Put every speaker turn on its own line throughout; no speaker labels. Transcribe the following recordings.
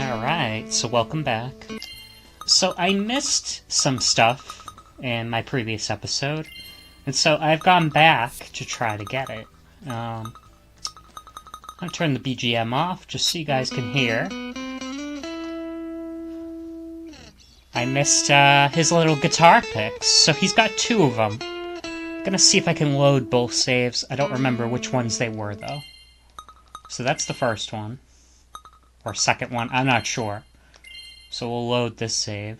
Alright, so welcome back. So I missed some stuff in my previous episode, and so I've gone back to try to get it. I'm gonna turn the BGM off just so you guys can hear. I missed his little guitar picks, so he's got two of them. Gonna see if I can load both saves. I don't remember which ones they were, though. So that's the first one. Or second one, I'm not sure. So we'll load this save.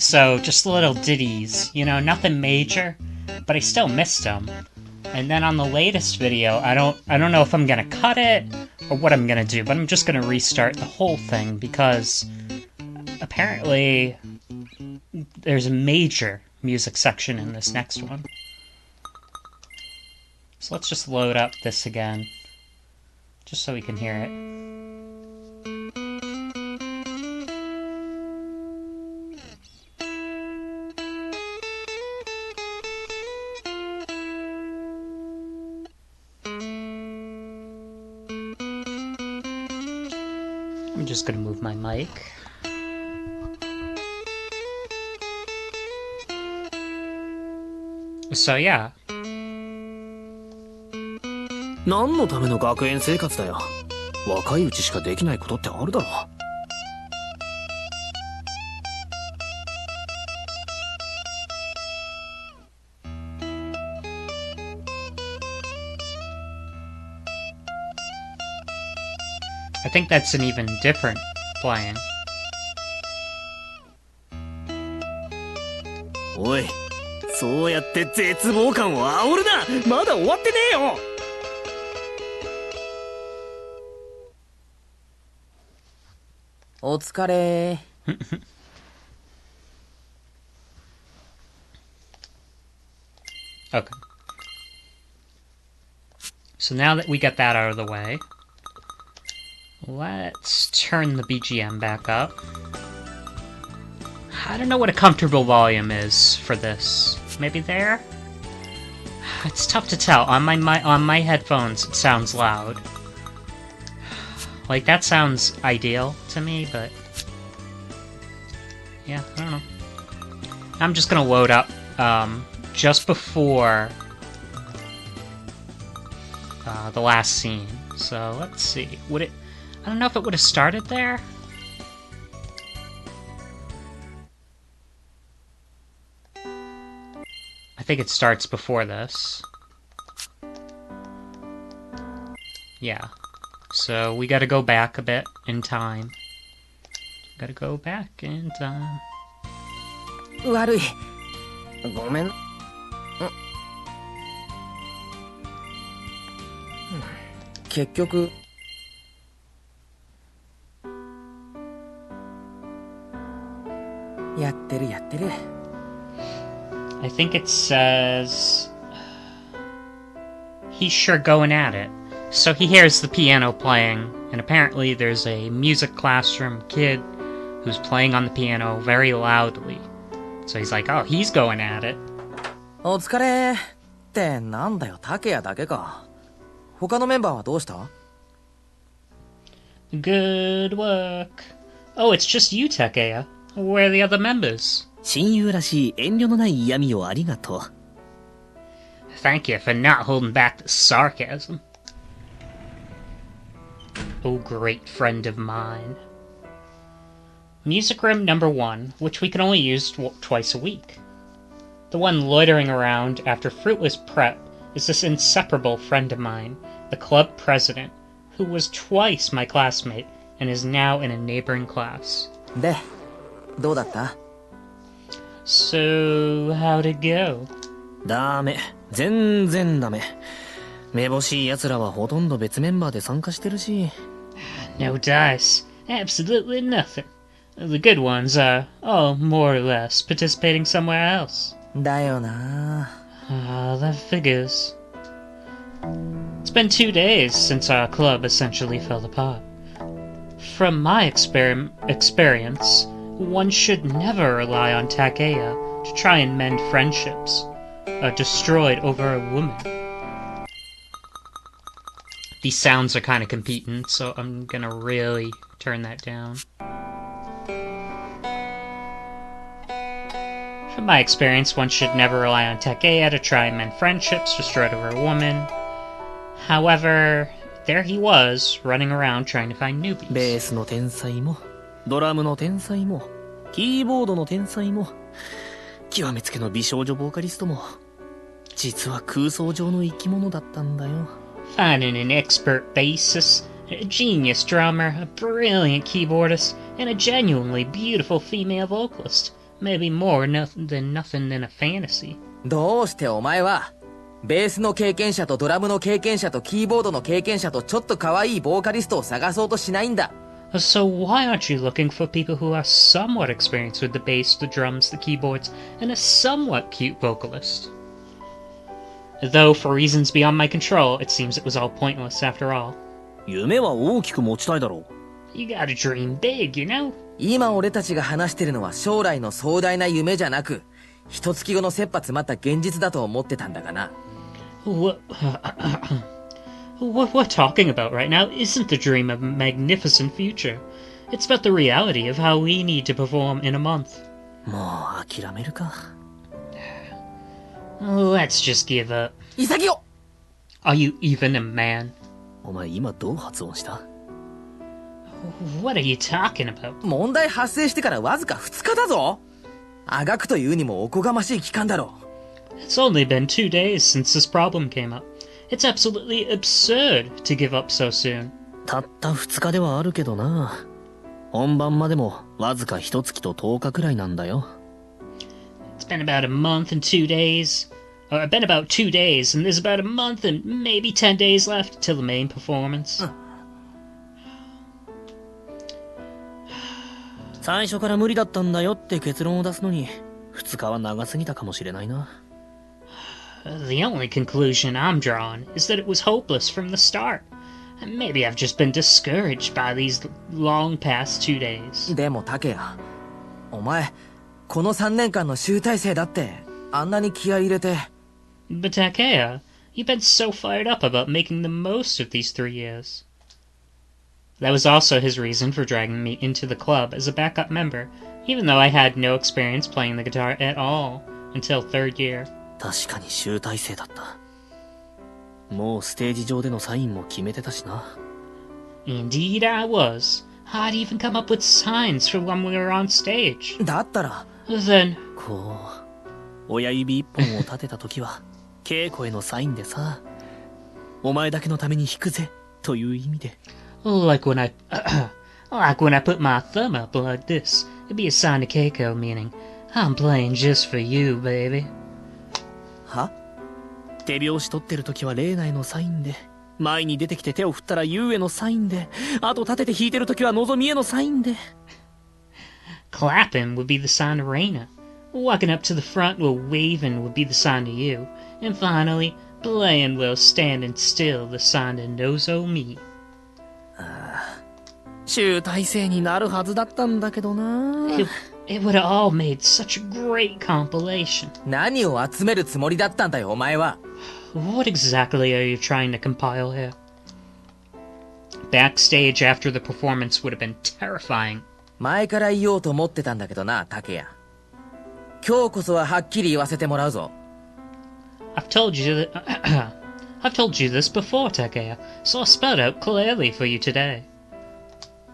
So, just little ditties, you know, nothing major, but I still missed them. And then on the latest video, I don't know if I'm gonna cut it, or what I'm gonna do, but I'm just gonna restart the whole thing, because apparently there's a major music section in this next one. So let's just load up this again, just so we can hear it. I'm just gonna move my mic. So yeah.
何のための学園生活だよ。若いうちしかできないことってあるだろ。
I think that's an even different playing.
おい、そうやって絶望感を煽るな。まだ終わってねえよ。お疲れ。
Okay. So now that we got that out of the way, let's turn the BGM back up. I don't know what a comfortable volume is for this. Maybe there? It's tough to tell. On my headphones, it sounds loud. Like, that sounds ideal to me, but yeah, I don't know. I'm just gonna load up just before the last scene. So let's see. Would it? I don't know if it would have started there. I think it starts before this. Yeah. So we gotta go back a bit in time. Gotta go back in time.
悪い。ごめん。結局。やってるやってる。
I think it says he's sure going at it. So he hears the piano playing, and apparently there's a music classroom kid who's playing on the piano very loudly. So he's like, oh, he's going at it.
お疲れってなんだよ、竹谷だけか。他のメンバーはどうした？
Good work. Oh, it's just you, Takeya. Where are the other members?
親友らしい遠慮のない嫌味をありがとう。
Thank you for not holding back the sarcasm. Oh, great friend of mine. Music room number 1, which we can only use twice a week. The one loitering around after fruitless prep is this inseparable friend of mine, the club president, who was twice my classmate and is now in a neighboring class.
で、どうだった？
So, how'd it go?
ダメ。全然ダメ。めぼしい奴らはほとんど別メンバーで参加してるし。
No dice. Absolutely nothing. The good ones are all more or less participating somewhere else.
だよな。
That figures. It's been 2 days since our club essentially fell apart. From my experience, one should never rely on Takeya to try and mend friendships destroyed over a woman. These sounds are kind of competing, so I'm gonna really turn that down. From my experience, one should never rely on Takeya to try and mend friendships destroyed over a woman. However, there he was, running around trying to find newbies.
ベースの天才も、ドラムの天才も、キーボードの天才も、極めつけの美少女ボーカリストも、実は空想上の生き物だったんだよ。
Finding an expert bassist, a genius drummer, a brilliant keyboardist, and a genuinely beautiful female vocalist. Maybe more than nothing in a fantasy.
どうしてお前はベースの経験者とドラムの経験者とキーボードの経験者とちょっと可愛いボーカリストを探そうとしないんだ。
So why aren't you looking for people who are somewhat experienced with the bass, the drums, the keyboards, and a somewhat cute vocalist? Though for reasons beyond my control, it seems it was all pointless after all.
夢は大きく持ちたいだろう。
You gotta dream big, you know?
今俺たちが話してるのは将来の壮大な夢じゃなく、一月後の切羽詰まった現実だと思ってたんだがな。
What we're talking about right now isn't the dream of a magnificent future. It's about the reality of how we need to perform in a month.
もう諦めるか。
Let's just give up.
潔っ！
Are you even a man?
お前今どう発音した？
What are you talking about?
問題発生してからわずか2日だぞ。あがくというにもおこがましい期間だろう。
It's only been 2 days since this problem came up. It's absolutely absurd to give up so soon.
たった2日ではあるけどな。本番までもわずか1月と10日くらいなんだよ。
It's been about a month and 2 days. Or been about 2 days, and there's about a month and maybe 10 days left till the main performance.
最初から無理だったんだよって結論を出すのに2日は長すぎたかもしれないな。
The only conclusion I'm drawing is that it was hopeless from the start. And maybe I've just been discouraged by these long past 2 days.
でもタケヤ、お前この3年間の集大成だってあんなに気合い入れて。
But Takeya, you've been so fired up about making the most of these 3 years. That was also his reason for dragging me into the club as a backup member, even though I had no experience playing the guitar at all until 3rd year.
確かに集大成だった。もうステージ上でのサインも決めてたしな。
Indeed I was. I'd even come up with signs for when we were on stage.
だったら
Then,
こう親指一本を立てた時は稽古へのサインでさ、お前だけのために弾くぜという意味で。
like when I put my thumb up like this, it'd be a sign to Keiko, meaning, I'm playing just for you, baby.
は？
手拍子取ってる時はレーナへのサインで、前に出てきて手を振ったらユウへのサインで、あと立てて弾いてる時はのぞみへのサインで。
Clapping would be the sign to Reina. Walking up to the front while waving would be the sign to you. And finally, playing while standing still, the sign to Nozomi.
集大成になるはずだったんだけどな。
It would have all made such a great compilation.
何を集めるつもりだったんだよお前は。
What exactly are you trying to compile here? Backstage after the performance would have been terrifying.
前から言おうと思ってたんだけどな、タケヤ。今日こそははっきり言わせてもらうぞ。
I've told you this before, Takeya, so I'll spell it out clearly for you today.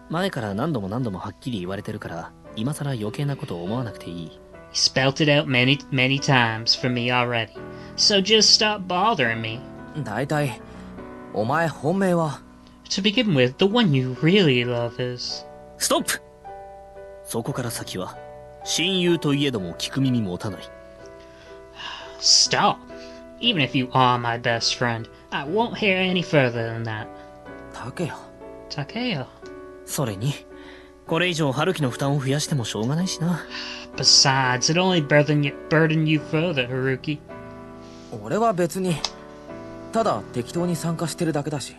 前から何度もはっきり言われてるから、今さら余計なことを思わなくていい。
You spelt it out many times for me already, so just stop bothering me.
だいたいお前本命は？
To begin with, the one you really love is...
ストップ！そこから先は、親友といえども聞く耳持たない。
Stop. Even if you are my best friend, I won't hear any further than that.
タケヤ。
Takeya.
それに、これ以上春樹の負担を増やしてもしょうがないしな。
Besides, it'd only burden you further, Haruki.
俺は別に、ただ適当に参加してるだけだし。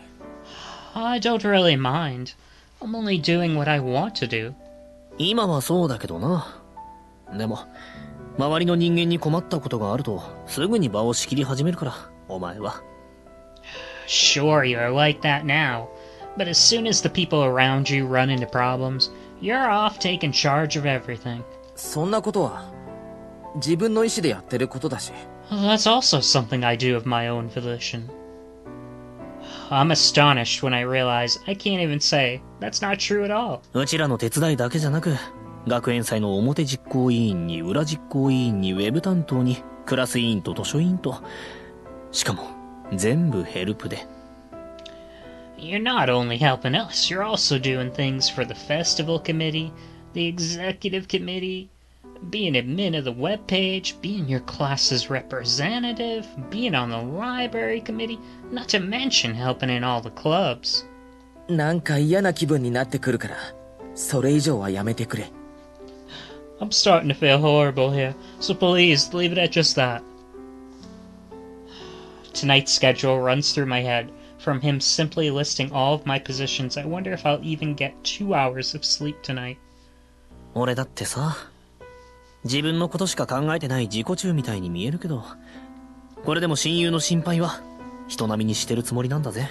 I don't really mind. I'm only doing what I want to do.
今はそうだけどな。でも、周りの人間に困ったことがあると、すぐに場を仕切り始めるから、お前は。
Sure, you're like that now. But as soon as the people around you run into problems, you're off taking charge of everything.
そんなことは、自分の意思でやってることだし。
That's also something I do of my own volition. I'm astonished when I realize I can't even say that's not true at all.
うちらの手伝いだけじゃなく、学園祭の表実行委員に裏実行委員にウェブ担当にクラス委員と図書委員と、しかも全部ヘルプで。
You're not only helping us, you're also doing things for the festival committee, the executive committee, being admin of the webpage, being your class's representative, being on the library committee, not to mention helping in all the clubs.
なんか嫌な気分になってくるから、それ以上はやめてくれ。
I'm starting to feel horrible here, so please leave it at just that. Tonight's schedule runs through my head. From him simply listing all of my positions, I wonder if I'll even get 2 hours of sleep tonight.
俺だってさ、自分のことしか考えてない自己中みたいに見えるけど、これでも親友の心配は人並みにしてるつもりなんだぜ。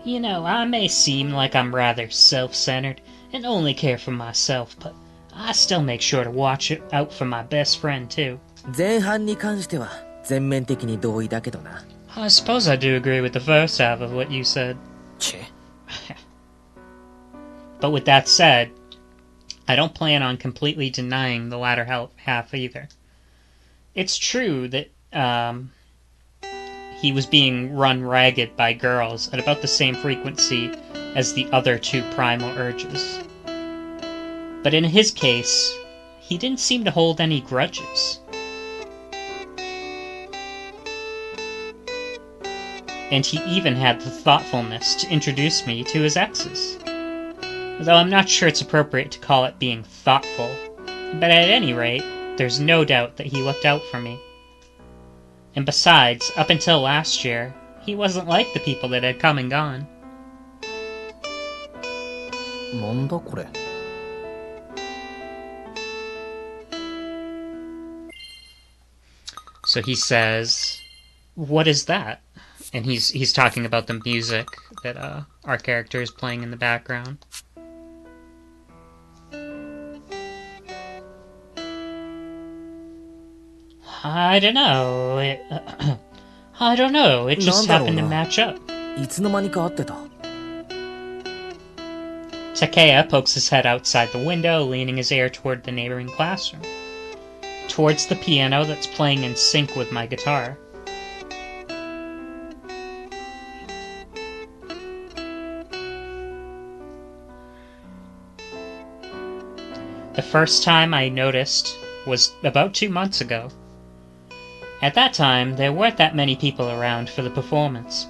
You know, I may seem like I'm rather self-centered and only care for myself, but I still make sure to watch it out for my best friend too.
前半に関しては全面的に同意だけどな。
I suppose I do agree with the first half of what you said.
チェ。
But with that said, I don't plan on completely denying the latter half either. It's true that he was being run ragged by girls at about the same frequency as the other two primal urges. But in his case, he didn't seem to hold any grudges. And he even had the thoughtfulness to introduce me to his exes. Though I'm not sure it's appropriate to call it being thoughtful, but at any rate, there's no doubt that he looked out for me. And besides, up until last year, he wasn't like the people that had come and gone.
なんだこれ。
So he says, "What is that?" And he's talking about the music that our character is playing in the background. I don't know. I don't know. It just happened to match up.
いつの間にか会ってた。
Takea pokes his head outside the window, leaning his ear toward the neighboring classroom. Towards the piano that's playing in sync with my guitar. The first time I noticed was about 2 months ago. At that time, there weren't that many people around for the performance.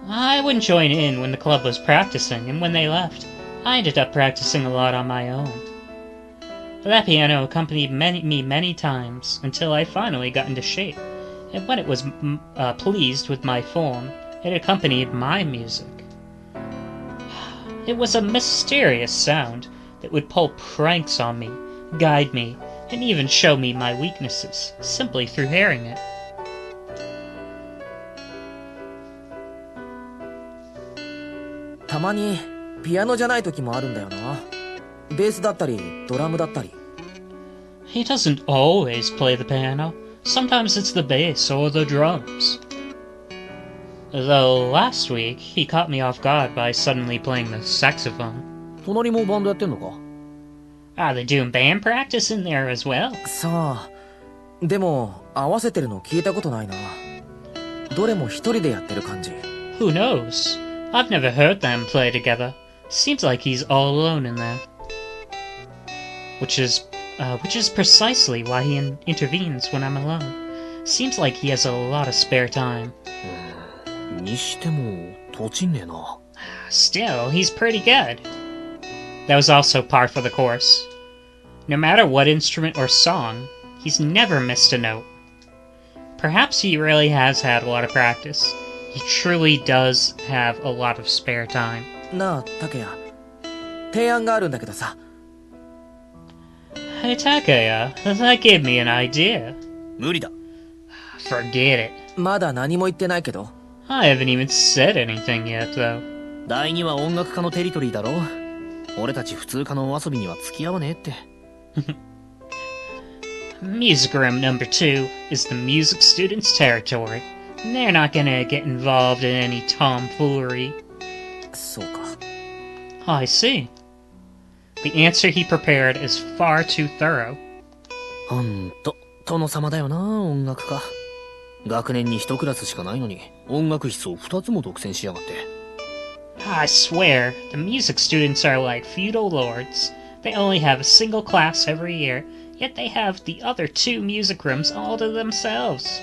I wouldn't join in when the club was practicing, and when they left, I ended up practicing a lot on my own. That piano accompanied me many times, until I finally got into shape, and when it was pleased with my form, it accompanied my music. It was a mysterious sound that would pull pranks on me, guide me, and even show me my weaknesses, simply through hearing it.
たまにピアノじゃない時もあるんだよな。ベースだったりドラムだったり。
He doesn't always play the piano. Sometimes it's the bass or the drums. Though last week, he caught me off guard by suddenly playing the saxophone.
隣もバンドやってんのか？
Are they doing band practice in there as well?
さあ、でも合わせてるの聞いたことないな。どれも一人でやってる感じ。
Who knows? I've never heard them play together. Seems like he's all alone in there. Which is precisely why he intervenes when I'm alone. Seems like he has a lot of spare time.
にしても、とちんねえな。
Still, he's pretty good. That was also par for the course. No matter what instrument or song, he's never missed a note. Perhaps he really has had a lot of practice. He truly does have a lot of spare time.
なあ、竹谷。提案があるんだけどさ。
Hey Takaya, that gave me an idea.
無理だ。
Forget it.
まだ何も言ってないけど。
I haven't even said anything yet, though.
第2は音楽家のテリトリーだろ。俺たち普通科のお遊びには付き合わねえって。
Music room number 2 is the music students' territory. They're not gonna get involved in any tomfoolery.
そうか。
I see. The answer he prepared is far too thorough.
ほんと、殿様だよな、音楽家。学年に1クラスしかないのに、音楽室を2つも独占しやがって。
I swear, the music students are like feudal lords. They only have a single class every year, yet they have the other 2 music rooms all to themselves.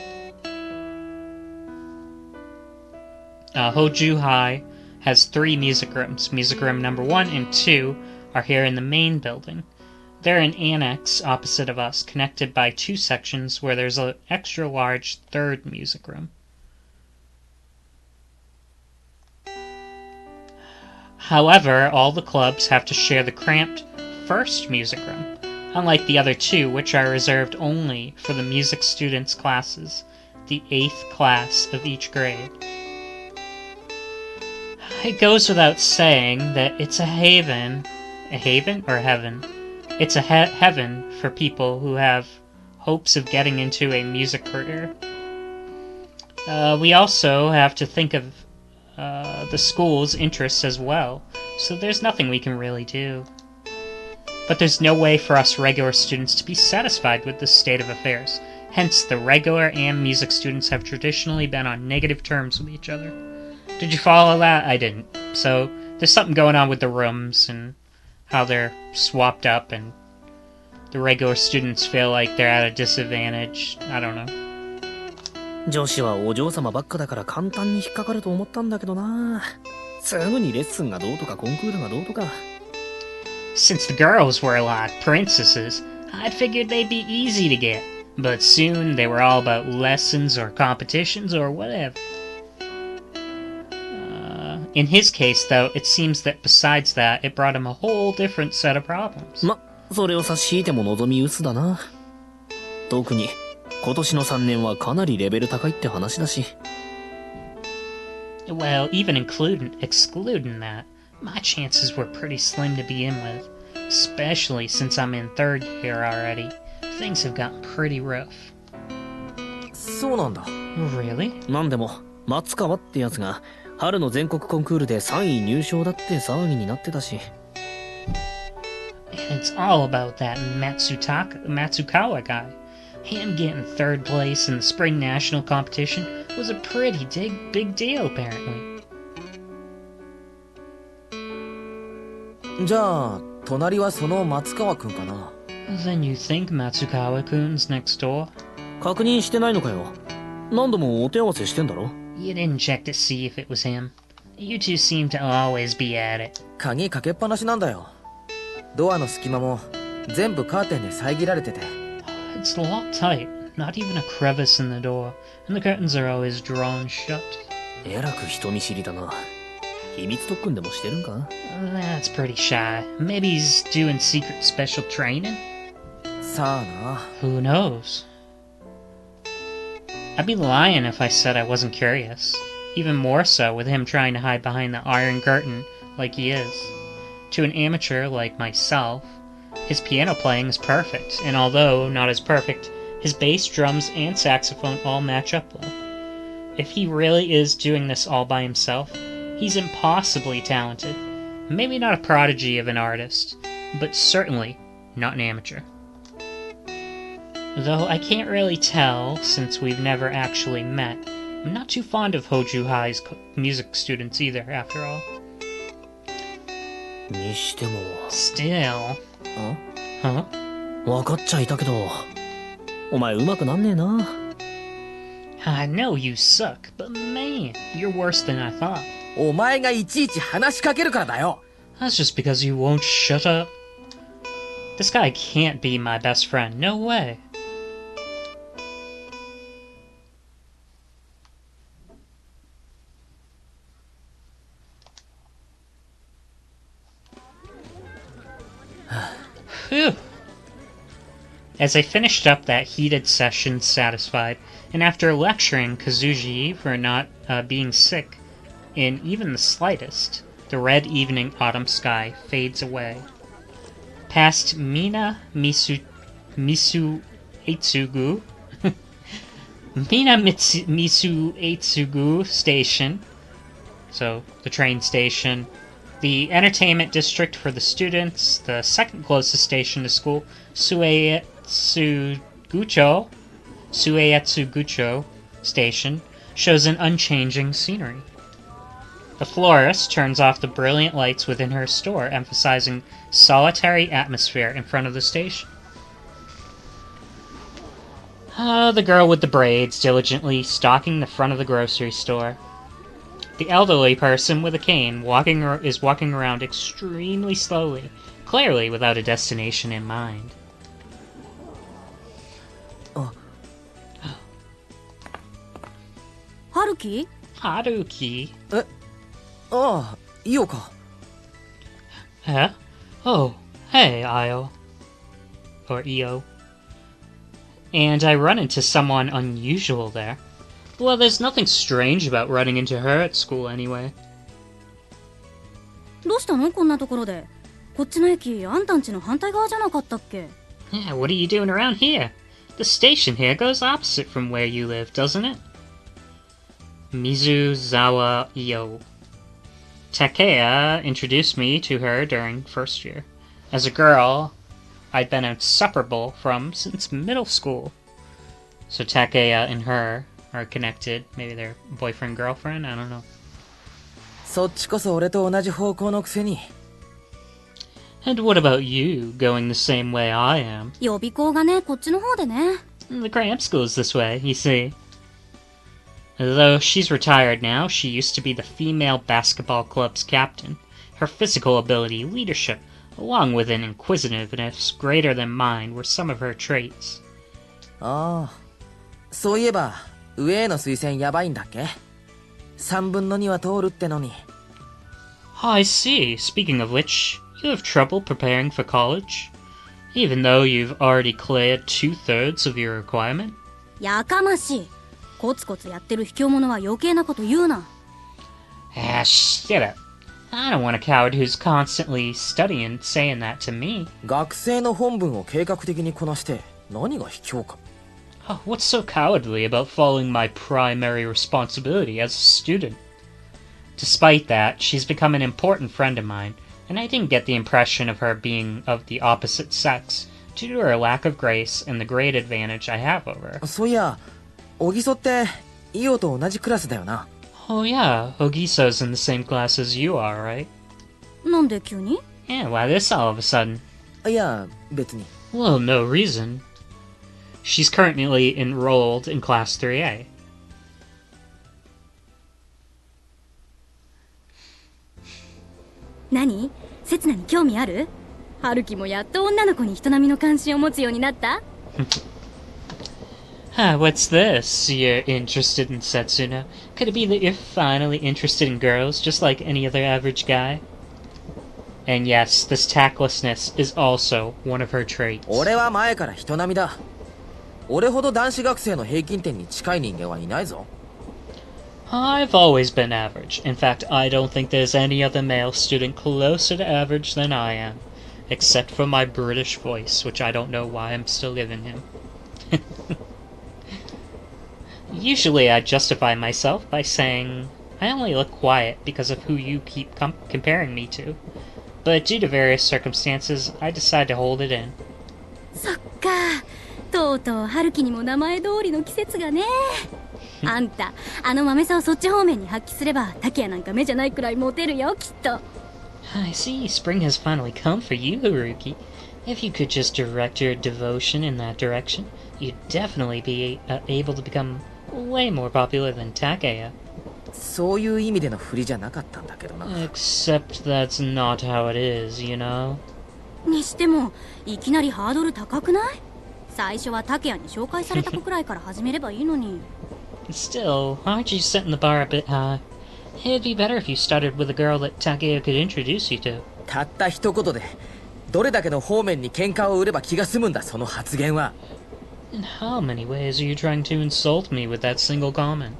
Hoju High has 3 music rooms. Music room number 1 and 2 are here in the main building. They're an annex opposite of us, connected by 2 sections where there's an extra large 3rd music room. However, all the clubs have to share the cramped 1st music room, unlike the other 2, which are reserved only for the music students' classes, the 8th class of each grade. It goes without saying that it's a haven or heaven? It's a heaven for people who have hopes of getting into a music career. We also have to think of the school's interests as well, so there's nothing we can really do. But there's no way for us regular students to be satisfied with this state of affairs. Hence, the regular and music students have traditionally been on negative terms with each other. Did you follow that? I didn't. So, there's something going on with the rooms and how they're swapped up, and the regular students feel like they're at a disadvantage. I don't know.
女子はお嬢様ばっかだから簡単に引っかかると思ったんだけどな。すぐにレッスンがどうとかコンクールがどうとか。
Since the girls were like princesses, I figured they'd be easy to get. But soon they were all about lessons or competitions or whatever. In his case, though, it seems that besides that, it brought him a whole different set of problems.
ま、それを差し引いても望み薄だな。特に今年の3年はかなりレベル高いって話だし。
Well, even excluding that, my chances were pretty slim to begin with. Especially since I'm in 3rd year already. Things have gotten pretty rough.
そうなんだ。
Really?
なんでも、松川ってやつが春の全国コンクールで3位入賞だって騒ぎになってたし。
And it's all about that Matsukawa guy. Him getting 3rd place in the spring national competition was a pretty big deal, apparently.
じゃあ、隣はその松川くんかな。
Then you think Matsukawa-kun's next door?
確認してないのかよ。何度もお手合わせしてんだろ。
You didn't check to see if it was him. You two seem to always be at it.
鍵かけっぱなしなんだよ。ドアの隙間も全部カーテンで遮られてて。
It's locked tight. Not even a crevice in the door. And the curtains are always drawn shut.
えらく人見知りだな。秘密特訓でもしてるんか？
That's pretty shy. Maybe he's doing secret special training?
さあな。
Who knows? I'd be lying if I said I wasn't curious. Even more so with him trying to hide behind the iron curtain like he is. To an amateur like myself, his piano playing is perfect, and although not as perfect, his bass, drums, and saxophone all match up well. If he really is doing this all by himself, he's impossibly talented. Maybe not a prodigy of an artist, but certainly not an amateur. Though I can't really tell, since we've never actually met. I'm not too fond of Hoju High's music students either, after all.
にしても。
Still.
ん？
Huh?
分かっちゃいたけど、お前上手くなんねえな。
I know you suck, but man, you're worse than I thought.
お前がいちいち話しかけるからだよ。
That's just because you won't shut up. This guy can't be my best friend. No way. Phew. As I finished up that heated session satisfied, and after lecturing Kazuji for not being sick in even the slightest, the red evening autumn sky fades away. Past Misu Etsugu Misu Etsugu Station, so the train station, the entertainment district for the students, the second closest station to school, Sueetsugucho Station, shows an unchanging scenery. The florist turns off the brilliant lights within her store, emphasizing solitary atmosphere in front of the station. The girl with the braids diligently stalking the front of the grocery store. The elderly person with a cane is walking around extremely slowly, clearly without a destination in mind.
Haruki?
Haruki?
ああ、いおか。
Huh? Oh, hey, Io. Or Io. And I run into someone unusual there. Well, there's nothing strange about running into her at school anyway.
どうしたのこんなところで。こっちの駅、あんたんちの反対側じゃなかったっけ？
Yeah, what are you doing around here? The station here goes opposite from where you live, doesn't it? Mizuzawa Io. Takeya introduced me to her during first year. As a girl, I'd been inseparable from since middle school. So Takeya and her are connected. Maybe they're boyfriend-girlfriend? I don't know.
そっちこそ俺と同じ方向のくせに。
And what about you, going the same way I am?
予備校がね、こっちの方でね。
The cramp school's this way, you see. Though she's retired now, she used to be the female basketball club's captain. Her physical ability, leadership, along with an inquisitiveness greater than mine were some of her traits.
ああ、そういえば、上への推薦やばいんだっけ ?3 分の2は通るってのに。
I see. Speaking of which, you have trouble preparing for college? Even though you've already cleared 2/3 of your requirement?
やかましい。コツコツやってる卑怯者は余計なこと言うな。
Ah, shut up. I don't want a coward who's constantly studying saying that to me.
学生の本分を計画的にこなして何が卑怯か。
Oh, what's so cowardly about following my primary responsibility as a student? Despite that, she's become an important friend of mine, and I didn't get the impression of her being of the opposite sex, due to her lack of grace and the great advantage I have over her.
そういや、小木曽ってイオと同じクラスだよな。
Oh yeah, Ogiso's in the same class as you are, right?
なんで急に？
Yeah, why this all of a sudden?
いや、別に。
Well, no reason. She's currently enrolled in Class 3A.
何？刹那に興味ある？春樹もやっと女の子に人並みの関心を持つようになった？
What's this? You're interested in Setsuna? Could it be that you're finally interested in girls, just like any other average guy? And yes, this tactlessness is also one of her traits.
俺は前から人並みだ。俺ほど男子学生の平均点に近い人間はいないぞ。
I've always been average. In fact, I don't think there's any other male student closer to average than I am. Except for my British voice, which I don't know why I'm still giving him. Usually I justify myself by saying, I only look quiet because of who you keep comparing me to. But due to various circumstances, I decide to hold it in.
そっか。とうとう春樹にも名前通りの季節がね。あんた、あの豆さをそっち方面に発揮すれば、竹谷なんか目じゃないくらいモテるよ、きっと。
I see, spring has finally come for you, Haruki. If you could just direct your devotion in that direction, you'd definitely be able to become way more popular than Takeya.
そういう意味での振りじゃなかったんだけどな。
Except that's not how it is, you know?
にしても、いきなりハードル高くない？最初は竹谷に紹介された子くらいから始めればいいのに。
Still, aren't you setting the bar a bit high? It'd be better if you started with a girl that Takeya could introduce you to.
たった一言でどれだけの方面に喧嘩を売れば気が済むんだ、その発言は。
In how many ways are you trying to insult me with that single comment?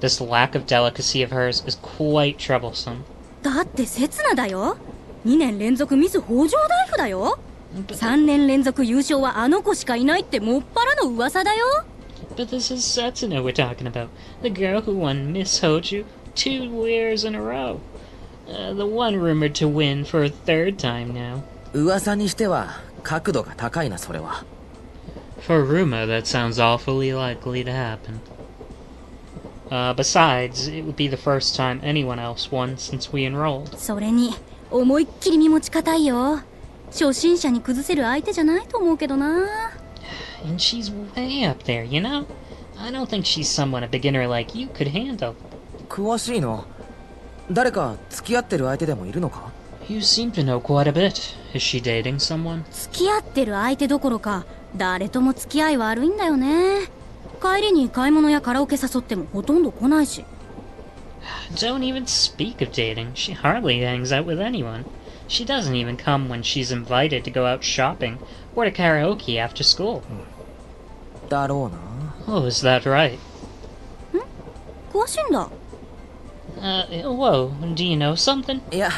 This lack of delicacy of hers is quite troublesome.
だって刹那だよ。2年連続ミス北条大夫だよ。3年連続優勝はあの子しかいないってもっぱらの噂だよ。
But this is Setsuna we're talking about. The girl who won Miss Hoju 2 years in a row. The one rumored to win for a 3rd time now.
噂にしては角度が高いな、それは。
For a rumor, that sounds awfully likely to happen. Besides, it would be the first time anyone else won since we enrolled.
それに思いっきり身持ち固いよ。初心者に崩せる相手じゃないと思うけどな。
And she's way up there, you know? I don't think she's someone a beginner like you could handle.
詳しいの？誰か付き合ってる相手でもいるのか？
You seem to know quite a bit. Is she dating someone?
付き合ってる相手どころか誰とも付き合い悪いんだよね。帰りに買い物やカラオケ誘ってもほとんど来ないし。
Don't even speak of dating. She hardly hangs out with anyone. She doesn't even come when she's invited to go out shopping or to karaoke after school.
だろうな。
Oh, is that right?
詳しいんだ。
Whoa, do you know something?
いや、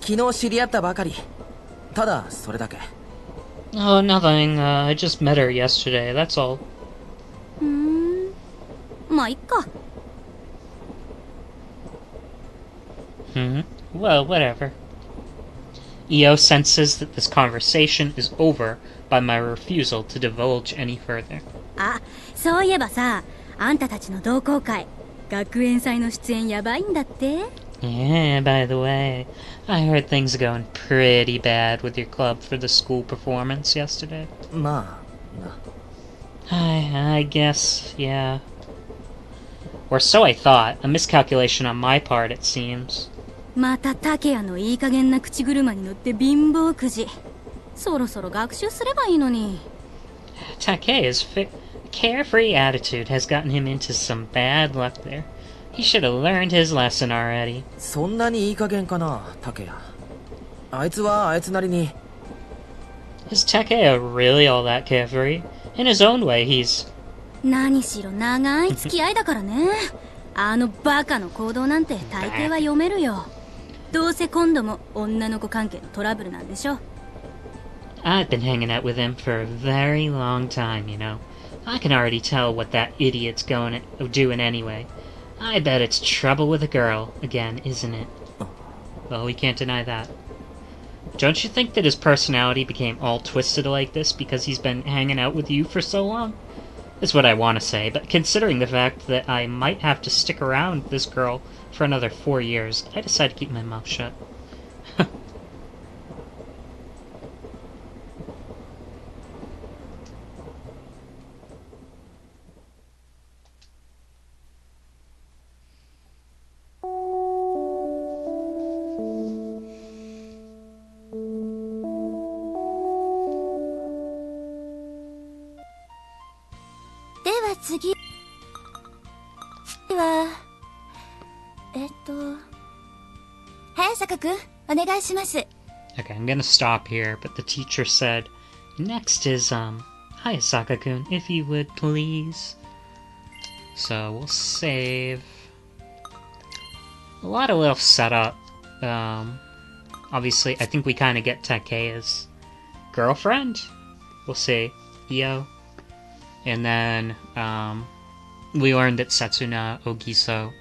昨日知り合ったばかり。ただそれだけ。
Oh, nothing. I just met her yesterday, that's all.
まあいっか。
Well, whatever. Io senses that this conversation is over by my refusal to divulge any further.
あ、そういえばさ、あんたたちの同好会、学園祭の出演やばいんだって。
Yeah, by the way, I heard things are going pretty bad with your club for the school performance yesterday.
まあな。
I guess, yeah. Or so I thought. A miscalculation on my part, it seems.
また竹谷のいい加減な口車に乗って貧乏くじ。そろそろ学習すればいいのに。
Takeya's carefree attitude has gotten him into some bad luck there. He should have learned his lesson already.
そんなにいい加減かな、竹谷。あいつはあいつなりに。
Is Takeya really all that carefree? In his own way, he's...
何しろ長い付き合いだからね。あのバカの行動なんて大抵は読めるよ。どうせ今度も女の子関係のトラブルなんでしょ。
I've been hanging out with him for a very long time, you know. I can already tell what that idiot's doing anyway. I bet it's trouble with a girl again, isn't it? Well, we can't deny that. Don't you think that his personality became all twisted like this because he's been hanging out with you for so long? Is what I want to say, but considering the fact that I might have to stick around this girl for another 4 years, I decided to keep my mouth shut.
では次は早坂くんお願いします。
Okay, I'm gonna stop here, but the teacher said, next is, Hayasaka-kun, if you would, please. So, we'll save. A lot of little setup. Obviously, I think we kind of get Takeya's girlfriend. We'll see. Io. And then, we learned that Setsuna Ogiso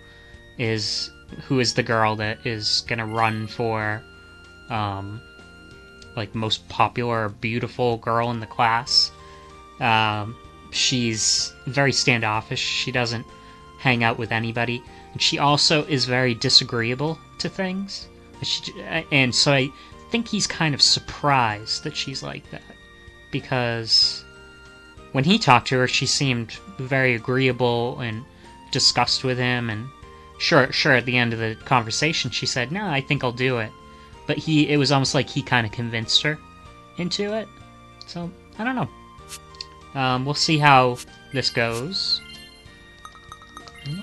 who is the girl that is gonna run for, like, most popular, beautiful girl in the class. She's very standoffish. She doesn't hang out with anybody. And she also is very disagreeable to things. And so I think he's kind of surprised that she's like that. Because when he talked to her, she seemed very agreeable and discussed with him. And sure, at the end of the conversation, she said, no, I think I'll do it. But it was almost like he kind of convinced her into it. So, I don't know. We'll see how this goes.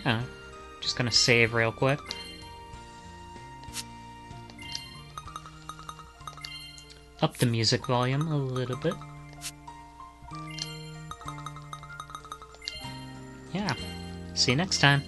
Yeah, just gonna save real quick. up the music volume a little bit. Yeah. See you next time.